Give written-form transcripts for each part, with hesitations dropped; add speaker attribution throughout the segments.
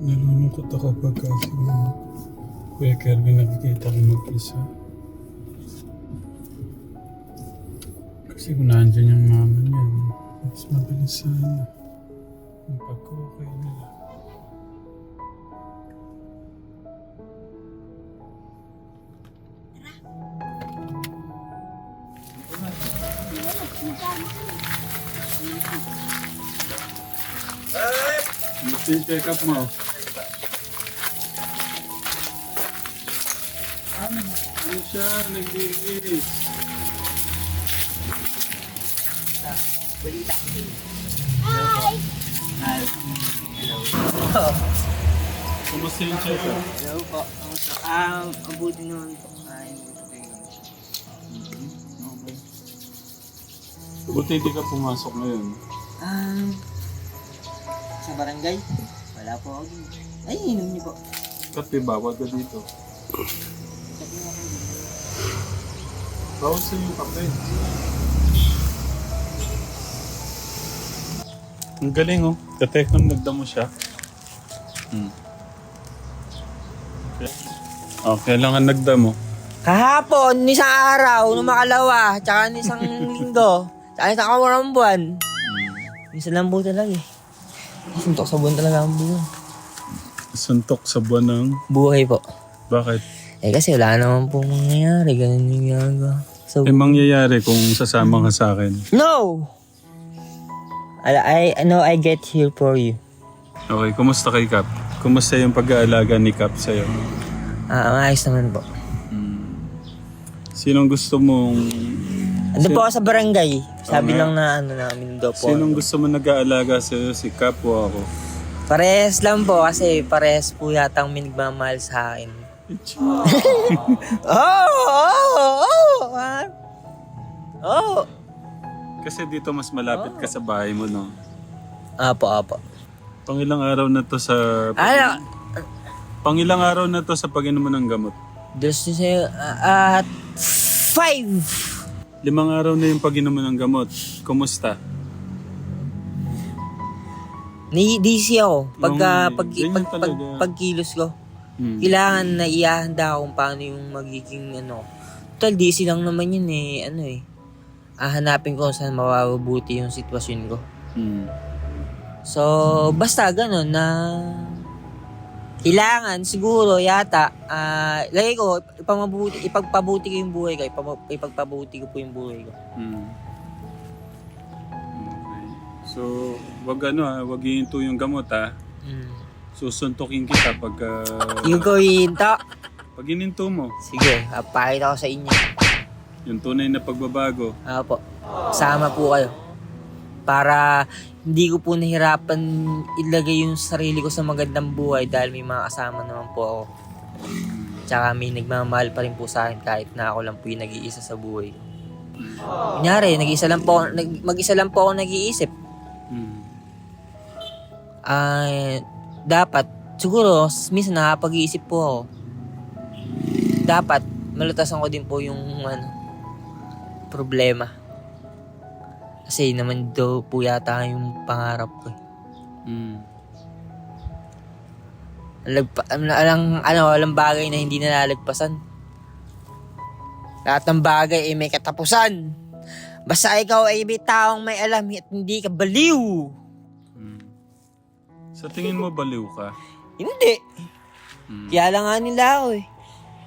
Speaker 1: Nalulungkot ako pagka siguro Kuya Kelvin nakikita ko mag-isa. Kasi kung nandyan yung mama niya, mas mabilis sana yung pagkukay nila. Gusto yung check up mo? Ano siya? Nag-iis.
Speaker 2: Hi! Hello.
Speaker 1: Kumusta yung check up?
Speaker 2: Hello po. Mabuti naman po.
Speaker 1: Buti hindi ka pumasok ngayon.
Speaker 2: Sa barangay? Wala po ako dun. Ay, inom niyo po.
Speaker 1: Kape, bawal ka dito. Bawal sa yung kape. Ang galing oh. Katekam nagdamo siya. Okay lang ang nagdamo.
Speaker 2: Kahapon, isang araw, nung makalawa, tsaka isang linggo, tsaka isang kawarang buwan. Minsan lang po talaga eh. Suntok sa buwan talaga ang buwan.
Speaker 1: Suntok sa buwan ng...
Speaker 2: Buhay po.
Speaker 1: Bakit?
Speaker 2: Eh kasi wala naman po mangyayari. Ganun yung ginagawa. So,
Speaker 1: mangyayari kung sasama ka sa akin.
Speaker 2: no! I know I get here for you.
Speaker 1: Okay, kumusta kay Cap? Kumusta yung pag-aalaga ni Cap sa'yo?
Speaker 2: Maayos naman po.
Speaker 1: Sinong gusto mong...
Speaker 2: Ando po ako sa barangay. Sabi
Speaker 1: nga.
Speaker 2: lang na ano namin daw po.
Speaker 1: Sinong gusto mo nag-aalaga sa'yo? Si Cap o ako?
Speaker 2: Parehas lang po kasi parehas po yatang may nagmamahal sa akin. Oh!
Speaker 1: Kasi dito mas malapit ka sa bahay mo, no?
Speaker 2: Apo.
Speaker 1: Pangilang araw na to sa...
Speaker 2: Ano?
Speaker 1: Pangilang araw na to sa pag-inom mo ng gamot?
Speaker 2: Just to say, 5!
Speaker 1: 5 araw na yung pag-inom mo ng gamot. Kumusta?
Speaker 2: Ni-DC ako.
Speaker 1: Ganyan talaga.
Speaker 2: Pagkilos ko. Kailangan na iahanda kung paano yung magiging ano. Total, DC lang naman yun eh. Ano eh. Hanapin ko saan mabababuti yung sitwasyon ko. So, basta ganun na kailangan siguro yata lagay ko ipagpabuti ko yung buhay ko, ipagpabuti ko po yung buhay ko.
Speaker 1: Okay. So, wag wag hihinto yung gamot ha. Susuntukin kita pagka...
Speaker 2: Yung ko hinto.
Speaker 1: Pag hininto mo,
Speaker 2: Sige, pakita ko sa inyo.
Speaker 1: yung tunay na pagbabago.
Speaker 2: Apo. Sama po kayo. Para hindi ko po nahirapan ilagay yung sarili ko sa magandang buhay dahil may mga kasama naman po ako. Tsaka may nagmamahal pa rin po sa akin kahit na ako lang po yung nag-iisa sa buhay. Kunyari, mag-isa lang po ako nag-iisip. Dapat, siguro, minsan nakapag-iisip po ako. Dapat, malutasan ko din po yung problema. Kasi naman daw po yata yung pangarap ko. Walang bagay na hindi nalalagpasan. Lahat ng bagay ay may katapusan. Basta ikaw ay may taong may alam at hindi ka baliw.
Speaker 1: Sa tingin mo baliw ka?
Speaker 2: Hindi. Kaya lang nga nila ako eh.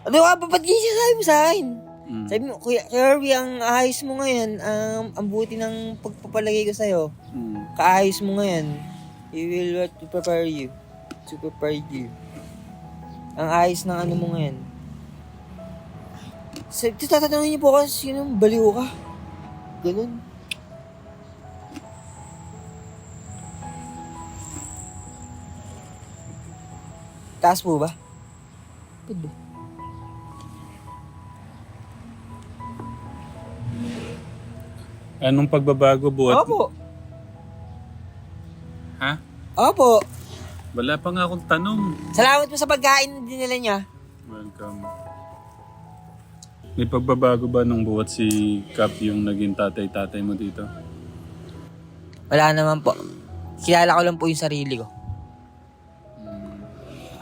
Speaker 2: Ano ka ba? Ba't ganyan sabi mo sa akin? Sabi mo, Kuya Kirby, ang ayos mo ngayon, ang buti ng pagpapalagay ko sa'yo. Kaayos mo ngayon. He will work to prepare you. To prepare you. Ang ayos ng ano mo ngayon. Tatanungin niyo po kasi sinong baliw ka. Ganun. Taas po ba? Pwede.
Speaker 1: Anong pagbabago buhat?
Speaker 2: Opo.
Speaker 1: Ha?
Speaker 2: Opo.
Speaker 1: Wala pa nga akong tanong.
Speaker 2: Salamat po sa pagkain na dinala niya.
Speaker 1: Welcome. May pagbabago ba nung buhat si Cap yung naging tatay-tatay mo dito?
Speaker 2: Wala naman po. Kilala ko lang po yung sarili ko.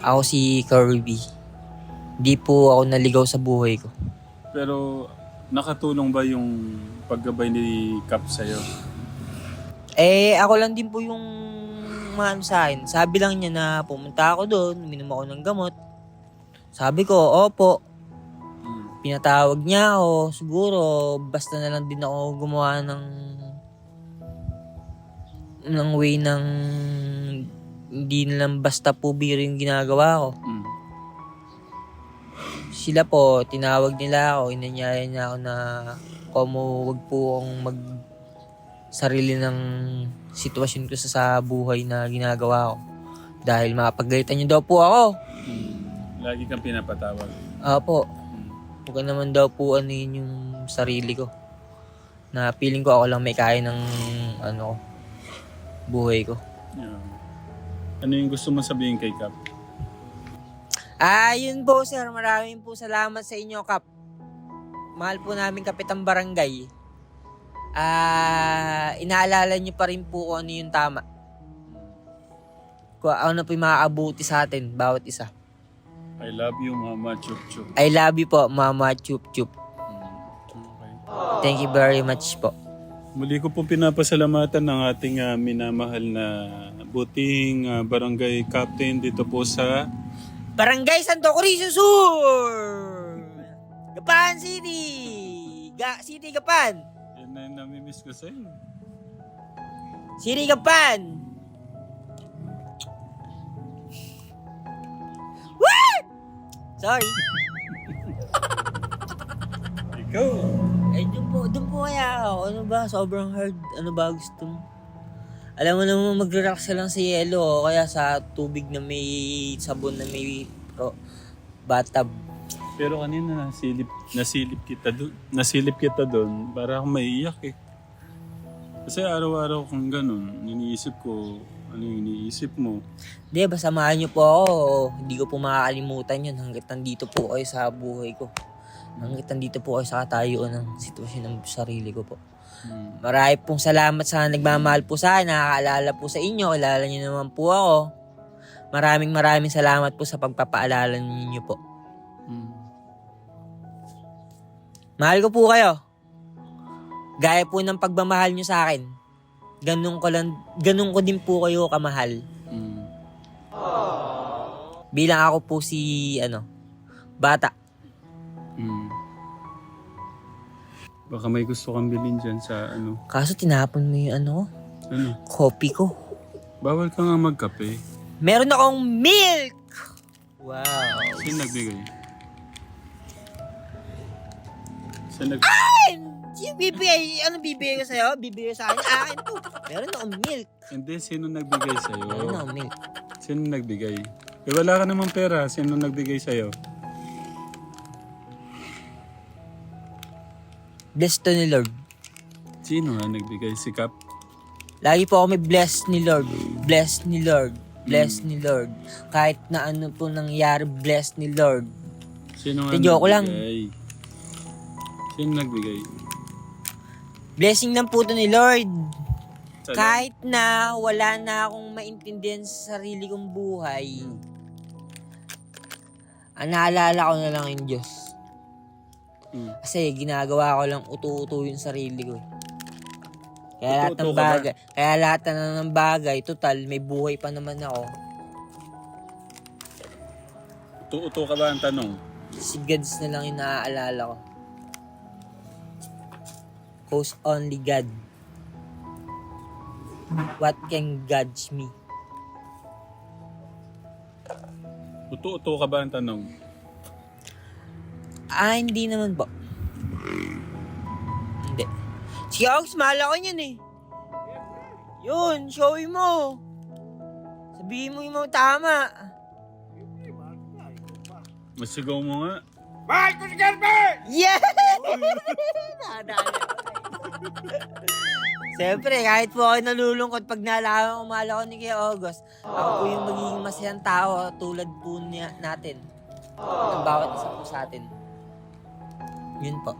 Speaker 2: Ako si Kirby. Di po ako naligaw sa buhay ko.
Speaker 1: Pero nakatulong ba yung paggabay ni Cap sa'yo?
Speaker 2: Ako lang din po yung maano sa akin. Sabi lang niya na pumunta ako doon, uminom ako ng gamot. Sabi ko, opo. Pinatawag niya ako. Siguro, basta na lang din ako gumawa ng way ng hindi na lang basta po biro yung ginagawa ko. Sila po, tinawag nila ako, inanyaya niya ako na wag po akong sarili ng sitwasyon ko sa buhay na ginagawa ko. Dahil mapagalitan niyo daw po ako.
Speaker 1: Lagi kang pinapatawag.
Speaker 2: Opo. Huwag naman daw po ano yun yung sarili ko. Na feeling ko ako lang may kaya ng buhay ko.
Speaker 1: Yeah. Ano yung gusto mo sabihin kay Cap?
Speaker 2: Yun po sir. Maraming po salamat sa inyo, Kap. Mahal po namin Kapitang Barangay. Inaalala niyo pa rin po kung ano yung tama. Kung ano po yung makakabuti sa atin, bawat isa.
Speaker 1: I love you, Mama Chup Chup.
Speaker 2: I love you po, Mama Chup Chup.
Speaker 1: Okay.
Speaker 2: Thank you very much po.
Speaker 1: Muli ko po pinapasalamatan ng ating minamahal na buting barangay captain dito po sa
Speaker 2: Barangay Santo Cristo Sur! Gapan City! City Gapan!
Speaker 1: Yan na yung namimiss ko sa'yo.
Speaker 2: City Gapan! What? Sorry.
Speaker 1: Ikaw.
Speaker 2: Doon po kaya ako. Ano ba? Sobrang hard. Ano ba gusto mo? Alam mo naman mag-relax ka lang sa yelo o kaya sa tubig na may sabon na may bathtub.
Speaker 1: Pero kanina nasilip kita doon para akong maiiyak eh. Kasi araw-araw kung ganun, iniisip ko, ano yung iniisip mo.
Speaker 2: Hindi, basta samahan niyo po ako. Hindi ko po makakalimutan yun hanggat nandito po kayo sa buhay ko. Hanggat nandito po kayo sa katayuan ng sitwasyon ng sarili ko po. Marami pong salamat sa nagmamahal po sa akin, nakakaalala po sa inyo, kilala niyo naman po ako. Maraming salamat po sa pagpapaalala ninyo po. Mahal ko po kayo. Gaya po ng pagmamahal niyo sa akin. Ganun ko din po kayo kamahal. Bilang ako po si bata.
Speaker 1: Baka may gusto kang bilhin dyan sa
Speaker 2: Kaso tinapon mo yung coffee ko.
Speaker 1: Bawal ka nga magkape.
Speaker 2: Meron akong milk! Wow.
Speaker 1: Sino nagbigay?
Speaker 2: Akin! Sino bibigay? Ano bibigay ko sa'yo? Bibigay sa akin? Akin to. Meron akong milk.
Speaker 1: Hindi, sino nagbigay sa'yo?
Speaker 2: Meron akong milk.
Speaker 1: Sino nagbigay? Wala ka namang pera. Sino nagbigay sa'yo?
Speaker 2: Blessed to ni Lord.
Speaker 1: Sino nga nagbigay? Si Cap?
Speaker 2: Lagi po ako may bless ni Lord. Bless ni Lord. Bless ni Lord. Kahit na ano po nangyari, bless ni Lord.
Speaker 1: Sino nga
Speaker 2: Joke lang.
Speaker 1: Sino nagbigay?
Speaker 2: Blessing lang po to ni Lord.
Speaker 1: Salamat.
Speaker 2: Kahit na wala na akong maintindihan sa sarili kong buhay, naalala ko na lang yung Diyos. Kasi ginagawa ko lang utu-utu yung sarili ko. Kaya lahat ng bagay, total, may buhay pa naman ako.
Speaker 1: Utu-utu ka ba ang tanong?
Speaker 2: Si Gods na lang yung naaalala ko. Cause only God. What can judge me?
Speaker 1: Utu-utu ka ba ang tanong?
Speaker 2: Hindi naman po. Hindi. Si Ogs, mahal ako niyan eh. Yun, showin mo. Sabihin mo yung mga tama.
Speaker 1: Masigaw mo nga.
Speaker 3: Mahal ko si Gerber!
Speaker 2: Yeah! Siyempre, kahit po ako nalulungkot pag nalaman ko mahal ako ni Kuya August, ako po yung magiging masayang tao tulad po natin. Ng bawat isa po sa atin. Yun po.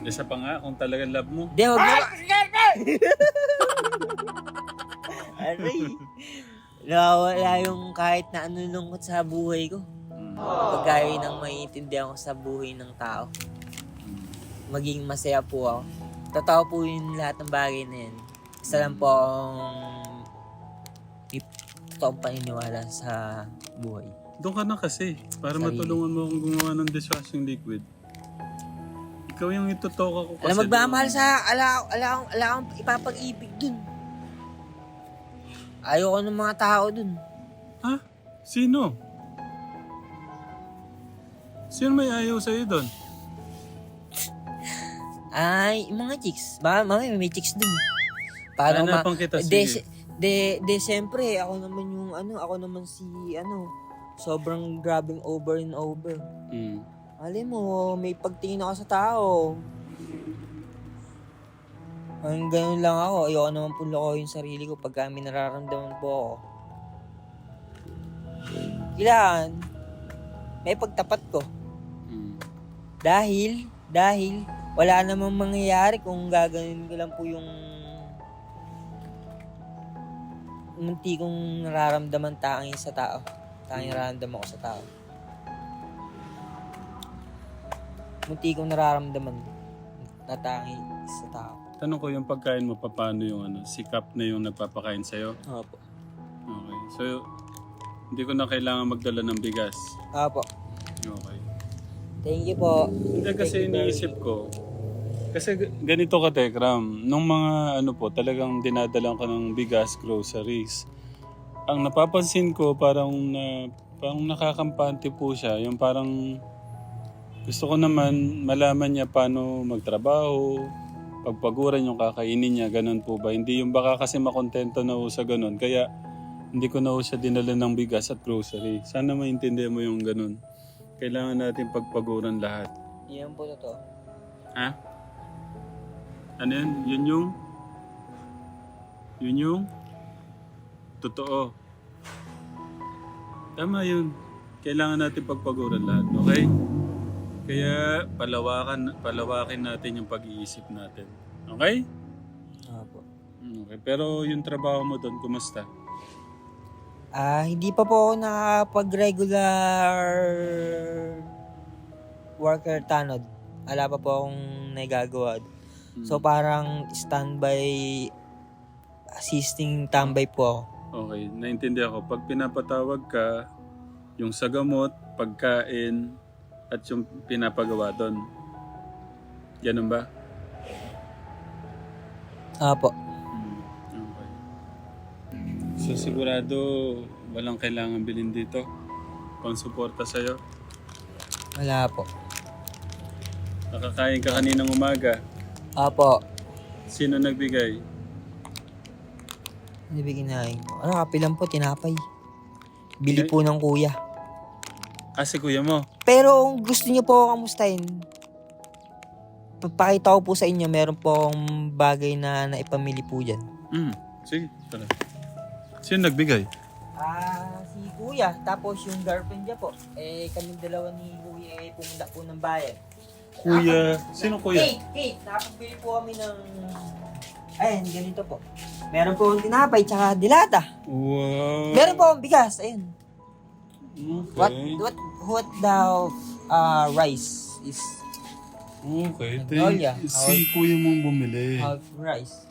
Speaker 1: Isa pa nga kung talagang love mo.
Speaker 2: Di, huwag
Speaker 3: Mahal
Speaker 2: na.
Speaker 3: ko si Gerber!
Speaker 2: Aray. Nawawala yung kahit na ano lungkot sa buhay ko.
Speaker 1: Mm.
Speaker 2: Pagkaya ng maiintindihan ko sa buhay ng tao.
Speaker 1: Mm.
Speaker 2: Maging masaya po ako. Totoo po yung lahat ng bagay na yan. Isa lang po ang totoong paniniwala sa buhay.
Speaker 1: Doon ka na kasi, para
Speaker 2: Sarili.
Speaker 1: matulungan mo akong gumawa ng dishwashing liquid. Ikaw yung itutok ako kasi.
Speaker 2: Alam, magmamahal sa ala akong ipapag-ibig dun. Ayoko ng mga tao dun.
Speaker 1: Ha? Sino? Sino may ayaw sa'yo doon?
Speaker 2: Ay, yung mga chicks. Baka mamaya may chicks dun. Paano
Speaker 1: Hanapang kita, sige.
Speaker 2: Siyempre, ako naman yung ako naman si sobrang grabing over and over.
Speaker 1: Mm.
Speaker 2: Alam mo, may pagtingin ako sa tao. Ang ganun lang ako. Ayoko naman po lokohin yung sarili ko pagka may nararamdaman po ako. Kailangan, may pagtapat ko.
Speaker 1: Mm.
Speaker 2: Dahil, wala namang mangyayari kung gaganin ko lang po yung munti kong nararamdaman tanging sa tao. Tanging nararamdaman ko sa tao. Munti kong nararamdaman na tanging sa tao.
Speaker 1: Tanong ko yung pagkain mo, paano yung sikap na yung nagpapakain sa'yo?
Speaker 2: Opo.
Speaker 1: Okay. So, hindi ko na kailangan magdala ng bigas.
Speaker 2: Opo.
Speaker 1: Okay.
Speaker 2: Thank you po.
Speaker 1: Hindi kasi iniisip ko, kasi ganito ka, Tekram, nung mga talagang dinadalang ko ng bigas, groceries. Ang napapansin ko, parang nakakampante po siya. Yung parang gusto ko naman malaman niya paano magtrabaho, pagpaguran yung kakainin niya, ganun po ba? Hindi yung baka kasi makontento na ho sa ganun. Kaya hindi ko na ho siya dinala ng bigas at grocery. Sana maintindihan mo yung ganun. Kailangan natin pagpaguran lahat.
Speaker 2: Yan po totoo.
Speaker 1: Ha? Ano yan? Yun yung totoo. Tama yun. Kailangan natin pagpaguran lahat, okay? Kaya palawakin natin yung pag-iisip natin. Okay?
Speaker 2: Opo.
Speaker 1: Okay. Pero yung trabaho mo doon, kumusta?
Speaker 2: Hindi pa po ako nakapag-regular worker tanod. Wala pa po akong nagagawa. So parang standby assisting tambay po ako.
Speaker 1: Okay, naintindihan ko. Pag pinapatawag ka, yung sa gamot, pagkain, at yung pinapagawa doon. Ganun ba?
Speaker 2: Opo.
Speaker 1: Okay. So sigurado walang kailangan bilhin dito? Pang suporta sa'yo?
Speaker 2: Wala po.
Speaker 1: Nakakain ka kaninang umaga.
Speaker 2: Opo.
Speaker 1: Sino nagbigay?
Speaker 2: Ano ba kinain ko? Kape lang po, tinapay. Bili po ng kuya.
Speaker 1: Si kuya mo.
Speaker 2: Pero kung gusto niyo po ako kamustahin, papakita ko po sa inyo, meron po akong bagay na naipamili po dyan.
Speaker 1: Sige, tara. Sino nagbigay?
Speaker 2: Si kuya, tapos yung girlfriend niya po. Kaming dalawa ni kuya pumunta po ng bayan.
Speaker 1: Kuya? Sino kuya?
Speaker 2: Kate, nakapili po kami ng... Ayan, ganito po. Meron po akong tinapay, tsaka dilata.
Speaker 1: Wow.
Speaker 2: Meron po akong bigas, ayan.
Speaker 1: Okay.
Speaker 2: What the rice is
Speaker 1: Okay.
Speaker 2: Magnolia.
Speaker 1: Si kuya mong bumili.
Speaker 2: half rice.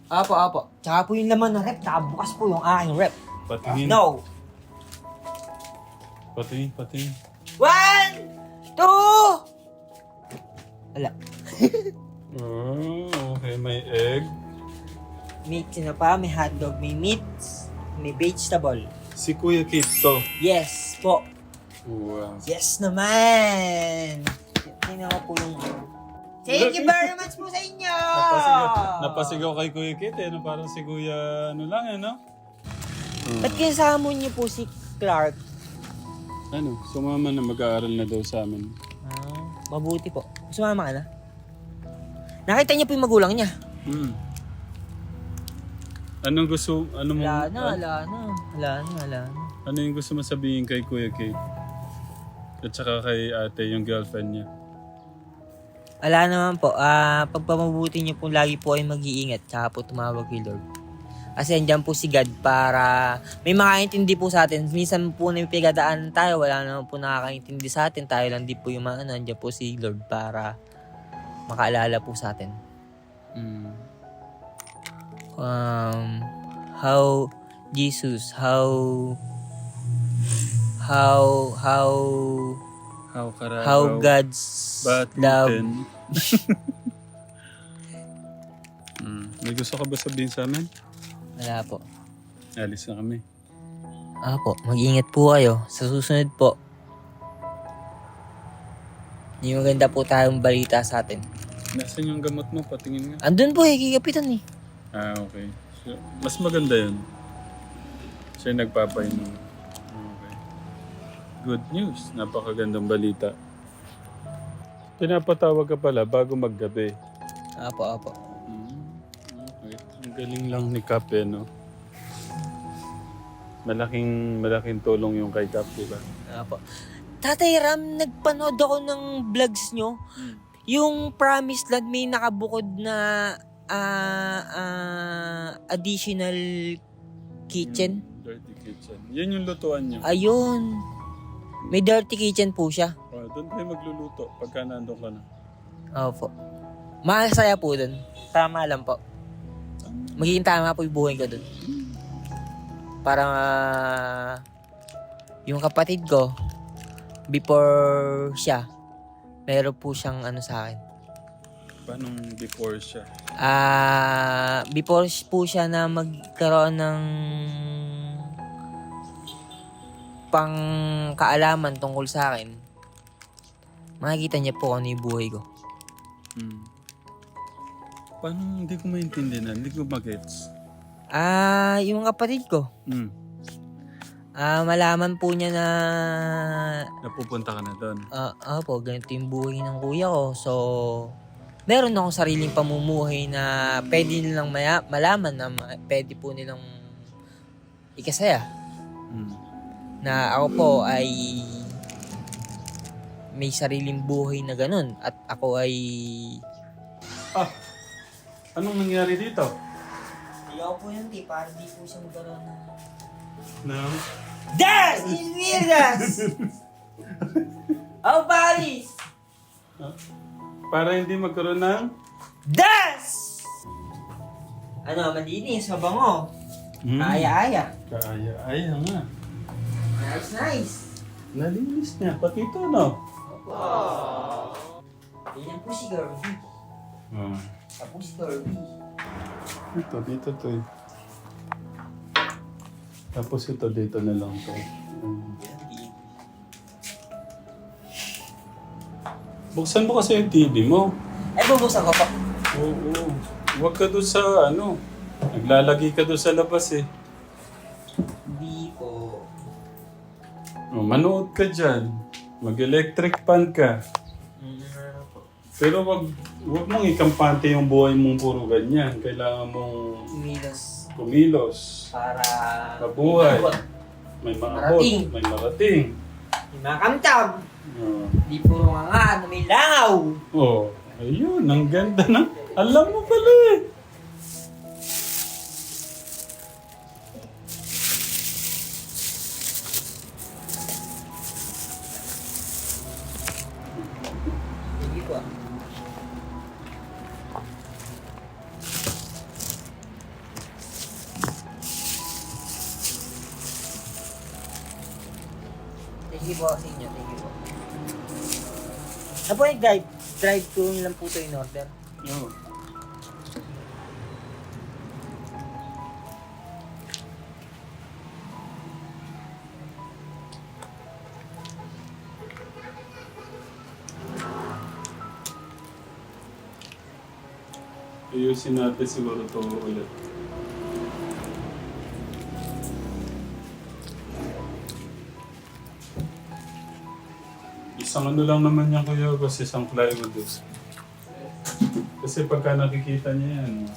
Speaker 2: Apo. Tsaka po yung laman ng rep, nakabukas po yung aking rep.
Speaker 1: Patingin.
Speaker 2: No.
Speaker 1: Patingin.
Speaker 2: 1, 2! Wala.
Speaker 1: Okay. May egg.
Speaker 2: Meat na pa, may hotdog, may meats, may vegetable.
Speaker 1: Si Kuya Kate to.
Speaker 2: Yes po.
Speaker 1: Wow.
Speaker 2: Yes naman. Tingnan ko po yung... Thank you very much po sa inyo!
Speaker 1: Napasigaw kay Kuya Kate eh. Parang si Kuya no?
Speaker 2: Ba't kasama niyo po si Clark?
Speaker 1: Sumama na mag-aaral na daw sa amin.
Speaker 2: Mabuti po. Sumama ka na? Nakita niyo po yung magulang niya?
Speaker 1: Anong gusto,
Speaker 2: Wala na.
Speaker 1: ano yung gusto mo sabihin kay Kuya Kate? At saka kay ate, yung girlfriend niya?
Speaker 2: Wala naman po. Pagpamabuti niyo po, lagi po ay mag-iingat. Tsaka po tumawag kay Lord. Kasi andyan po si God para may makaintindi po sa atin. Minsan po na may pigadaan tayo, wala naman po nakakaintindi sa atin. Tayo lang di po yung andyan po si Lord para makaalala po sa atin.
Speaker 1: Mm.
Speaker 2: How Jesus, how God's love.
Speaker 1: May gusto ka ba sabihin sa amin?
Speaker 2: Wala po.
Speaker 1: Alis na kami.
Speaker 2: Po, mag-ingat po kayo. Sa susunod po, hindi maganda po tayong balita sa atin.
Speaker 1: Nasaan yung gamot mo? Patingin nga.
Speaker 2: Andun po kay Kapitan eh.
Speaker 1: Okay. So, mas maganda yun. Siya yung nagpapainom. Okay. Good news. Napakagandang balita. Pinapatawag ka pala bago maggabi.
Speaker 2: Apo.
Speaker 1: Okay. Ang galing lang ni Kap eh, no? Malaking tulong yung kay Kap, di ba?
Speaker 2: Apo. Tatay Ram, nagpanood ako ng vlogs nyo. Yung Promised Land may nakabukod na additional kitchen.
Speaker 1: Dirty kitchen. Yan yung lutuan nyo.
Speaker 2: Ayun. May dirty kitchen po siya.
Speaker 1: Doon tayo magluluto pagka nandun ka na.
Speaker 2: Opo. Masaya po dun. Tama lang po. Magiging tama po yung buhay ko dun. Parang yung kapatid ko, before siya, meron po siyang ano sa akin.
Speaker 1: Paano before siya?
Speaker 2: Before po siya na magkaroon ng pangkaalaman tungkol sa akin, makikita niya po ano yung buhay ko.
Speaker 1: Paano hindi ko maintindihan? Hindi ko magets.
Speaker 2: Yung kapatid ko, malaman po niya na
Speaker 1: napupunta ka na doon.
Speaker 2: po, ganito yung buhay ng kuya ko. So, meron akong sariling pamumuhay na pwede nilang malaman na pwede po nilang ikasaya. Na ako po ay may sariling buhay na ganun. At ako ay...
Speaker 1: Anong nangyari dito?
Speaker 2: Ayaw po yun, para di po siya magkaroon na...
Speaker 1: No?
Speaker 2: Das! Ismirdas! Oh, Paris!
Speaker 1: Para hindi magkaroon ng...
Speaker 2: Das! Ano, malinis, mabango. Aya-aya.
Speaker 1: Kaaya-aya nga.
Speaker 2: Nice.
Speaker 1: Nalinis niya. Pati ito, no?
Speaker 2: Ganyan po si Garvey. Tapos si Garvey.
Speaker 1: Dito to eh. Tapos ito, dito na lang to. Buksan mo kasi yung TV mo.
Speaker 2: Bubuksan ko pa.
Speaker 1: Oo. Huwag ka doon sa naglalagi ka doon sa labas eh.
Speaker 2: Hindi po.
Speaker 1: Manood ka dyan. Mag-electric fan ka. Pero wag mong ikampante yung buhay mong puro ganyan. Kailangan mong kumilos.
Speaker 2: Para...
Speaker 1: Mabuhay. May maabot. May marating.
Speaker 2: May makamtab. Di puro nga na may langaw.
Speaker 1: Ayun. Ang ganda na. Alam mo pala eh.
Speaker 2: Sige po. Thank you po sa inyo. Thank you po. Ano po yung drive-thru lang po ito in order?
Speaker 1: Oo. Ayusin natin siguro ito ulit. Isang ano lang naman yan kuya, basta isang plywood. Kasi pagka nakikita niya yan,